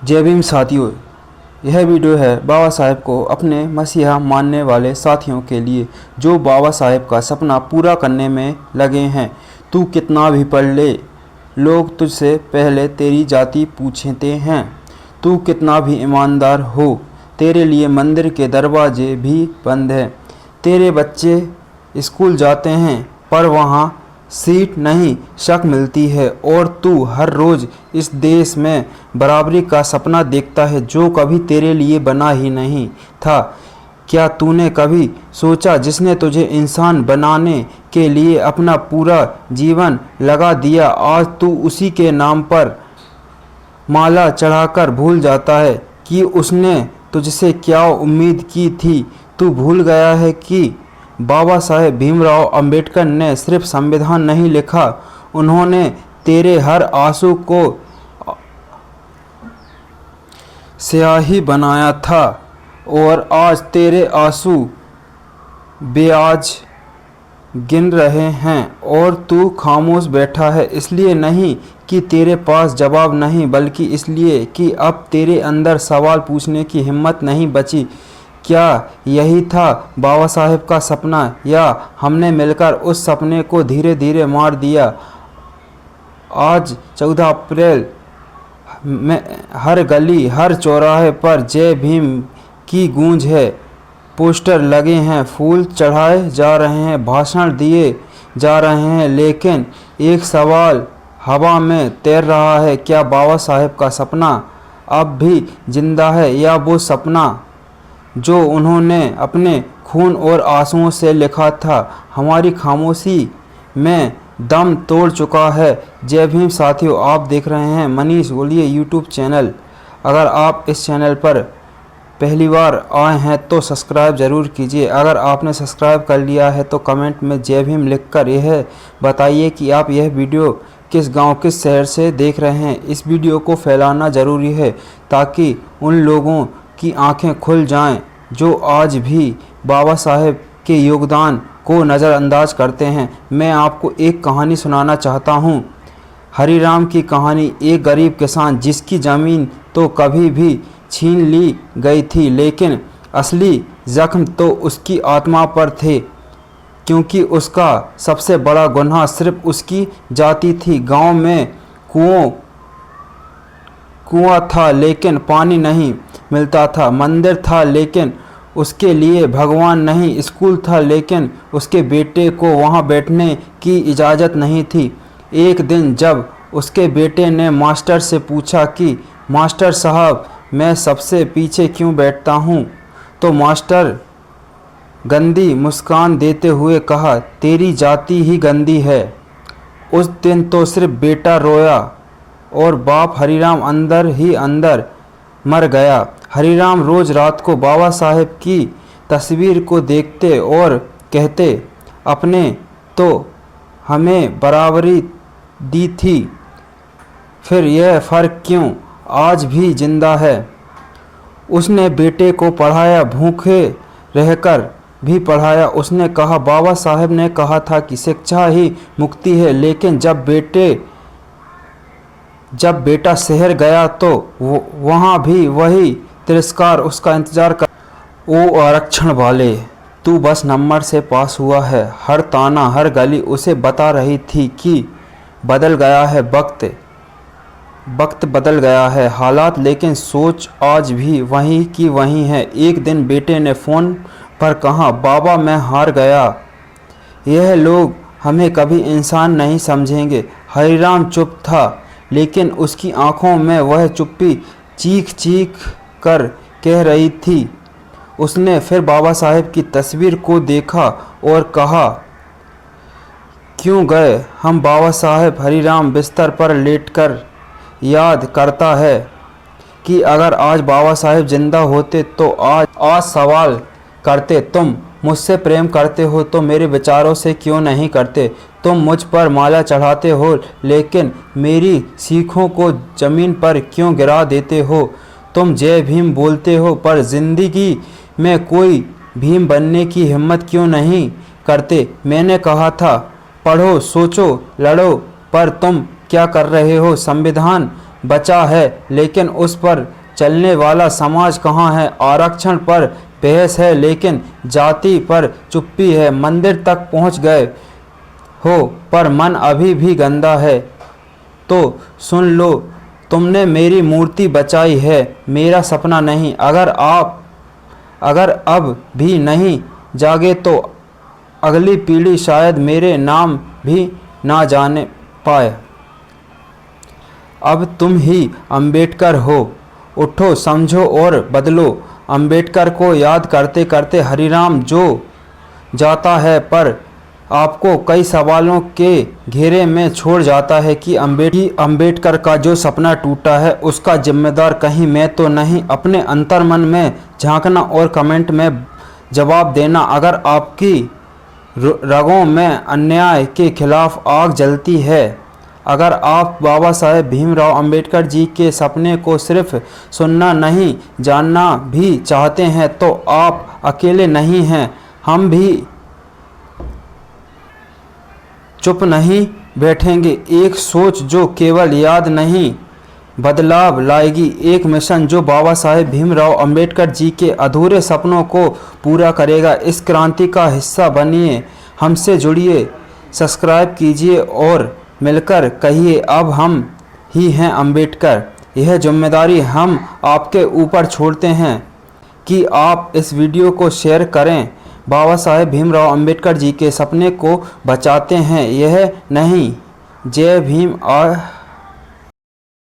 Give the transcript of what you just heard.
जय भीम साथियों, यह वीडियो है बाबा साहेब को अपने मसीहा मानने वाले साथियों के लिए जो बाबा साहेब का सपना पूरा करने में लगे हैं। तू कितना भी पढ़ ले, लोग तुझसे पहले तेरी जाति पूछते हैं। तू कितना भी ईमानदार हो, तेरे लिए मंदिर के दरवाजे भी बंद हैं। तेरे बच्चे स्कूल जाते हैं पर वहाँ सीट नहीं शक मिलती है, और तू हर रोज़ इस देश में बराबरी का सपना देखता है जो कभी तेरे लिए बना ही नहीं था। क्या तूने कभी सोचा जिसने तुझे इंसान बनाने के लिए अपना पूरा जीवन लगा दिया, आज तू उसी के नाम पर माला चढ़ाकर भूल जाता है कि उसने तुझसे क्या उम्मीद की थी। तू भूल गया है कि बाबा साहेब भीमराव अंबेडकर ने सिर्फ संविधान नहीं लिखा, उन्होंने तेरे हर आंसू को स्याही बनाया था, और आज तेरे आंसू ब्याज गिन रहे हैं और तू खामोश बैठा है। इसलिए नहीं कि तेरे पास जवाब नहीं, बल्कि इसलिए कि अब तेरे अंदर सवाल पूछने की हिम्मत नहीं बची। क्या यही था बाबा साहेब का सपना, या हमने मिलकर उस सपने को धीरे धीरे मार दिया? आज 14 अप्रैल में हर गली हर चौराहे पर जय भीम की गूंज है। पोस्टर लगे हैं, फूल चढ़ाए जा रहे हैं, भाषण दिए जा रहे हैं, लेकिन एक सवाल हवा में तैर रहा है, क्या बाबा साहेब का सपना अब भी जिंदा है, या वो सपना जो उन्होंने अपने खून और आंसुओं से लिखा था हमारी खामोशी में दम तोड़ चुका है। जय भीम साथियों, आप देख रहे हैं मनीष गोलिये यूट्यूब चैनल। अगर आप इस चैनल पर पहली बार आए हैं तो सब्सक्राइब ज़रूर कीजिए। अगर आपने सब्सक्राइब कर लिया है तो कमेंट में जय भीम लिखकर यह बताइए कि आप यह वीडियो किस गांव किस शहर से देख रहे हैं। इस वीडियो को फैलाना ज़रूरी है ताकि उन लोगों की आंखें खुल जाएं जो आज भी बाबा साहेब के योगदान को नज़रअंदाज करते हैं। मैं आपको एक कहानी सुनाना चाहता हूं, हरिराम की कहानी। एक गरीब किसान जिसकी ज़मीन तो कभी भी छीन ली गई थी, लेकिन असली जख्म तो उसकी आत्मा पर थे, क्योंकि उसका सबसे बड़ा गुनाह सिर्फ उसकी जाति थी। गांव में कुआं था लेकिन पानी नहीं मिलता था, मंदिर था लेकिन उसके लिए भगवान नहीं, स्कूल था लेकिन उसके बेटे को वहां बैठने की इजाज़त नहीं थी। एक दिन जब उसके बेटे ने मास्टर से पूछा कि मास्टर साहब, मैं सबसे पीछे क्यों बैठता हूँ, तो मास्टर गंदी मुस्कान देते हुए कहा, तेरी जाति ही गंदी है। उस दिन तो सिर्फ बेटा रोया और बाप हरिराम अंदर ही अंदर मर गया। हरिराम रोज रात को बाबा साहेब की तस्वीर को देखते और कहते, अपने तो हमें बराबरी दी थी, फिर यह फ़र्क क्यों आज भी जिंदा है। उसने बेटे को पढ़ाया, भूखे रहकर भी पढ़ाया। उसने कहा, बाबा साहेब ने कहा था कि शिक्षा ही मुक्ति है, लेकिन जब बेटा शहर गया तो वहाँ भी वही तिरस्कार उसका इंतजार कर। ओ आरक्षण वाले, तू बस नंबर से पास हुआ है। हर ताना हर गली उसे बता रही थी कि बदल गया है वक्त बदल गया है हालात, लेकिन सोच आज भी वही की वही है। एक दिन बेटे ने फ़ोन पर कहा, बाबा मैं हार गया, यह लोग हमें कभी इंसान नहीं समझेंगे। हरिराम चुप था, लेकिन उसकी आंखों में वह चुप्पी चीख चीख कर कह रही थी। उसने फिर बाबा साहेब की तस्वीर को देखा और कहा, क्यों गए हम बाबा साहेब। हरिराम बिस्तर पर लेटकर याद करता है कि अगर आज बाबा साहेब जिंदा होते तो आज सवाल करते, तुम मुझसे प्रेम करते हो तो मेरे विचारों से क्यों नहीं करते। तुम मुझ पर माला चढ़ाते हो लेकिन मेरी सीखों को ज़मीन पर क्यों गिरा देते हो। तुम जय भीम बोलते हो पर ज़िंदगी में कोई भीम बनने की हिम्मत क्यों नहीं करते। मैंने कहा था पढ़ो सोचो लड़ो, पर तुम क्या कर रहे हो। संविधान बचा है, लेकिन उस पर चलने वाला समाज कहाँ है। आरक्षण पर बहस है लेकिन जाति पर चुप्पी है। मंदिर तक पहुँच गए हो पर मन अभी भी गंदा है, तो सुन लो, तुमने मेरी मूर्ति बचाई है, मेरा सपना नहीं। अगर अब भी नहीं जागे तो अगली पीढ़ी शायद मेरे नाम भी ना जाने पाए। अब तुम ही अंबेडकर हो, उठो, समझो और बदलो। अंबेडकर को याद करते करते हरिराम जो जाता है पर आपको कई सवालों के घेरे में छोड़ जाता है कि अंबेडकर का जो सपना टूटा है उसका जिम्मेदार कहीं मैं तो नहीं। अपने अंतर्मन में झांकना और कमेंट में जवाब देना। अगर आपकी रगों में अन्याय के खिलाफ आग जलती है, अगर आप बाबा साहेब भीमराव अंबेडकर जी के सपने को सिर्फ सुनना नहीं जानना भी चाहते हैं तो आप अकेले नहीं हैं। हम भी चुप नहीं बैठेंगे। एक सोच जो केवल याद नहीं बदलाव लाएगी, एक मिशन जो बाबा साहेब भीमराव अंबेडकर जी के अधूरे सपनों को पूरा करेगा। इस क्रांति का हिस्सा बनिए, हमसे जुड़िए, सब्सक्राइब कीजिए और मिलकर कहिए अब हम ही हैं अंबेडकर। यह जिम्मेदारी हम आपके ऊपर छोड़ते हैं कि आप इस वीडियो को शेयर करें। बाबा साहेब भीमराव अंबेडकर जी के सपने को बचाते हैं, यह नहीं। जय भीम।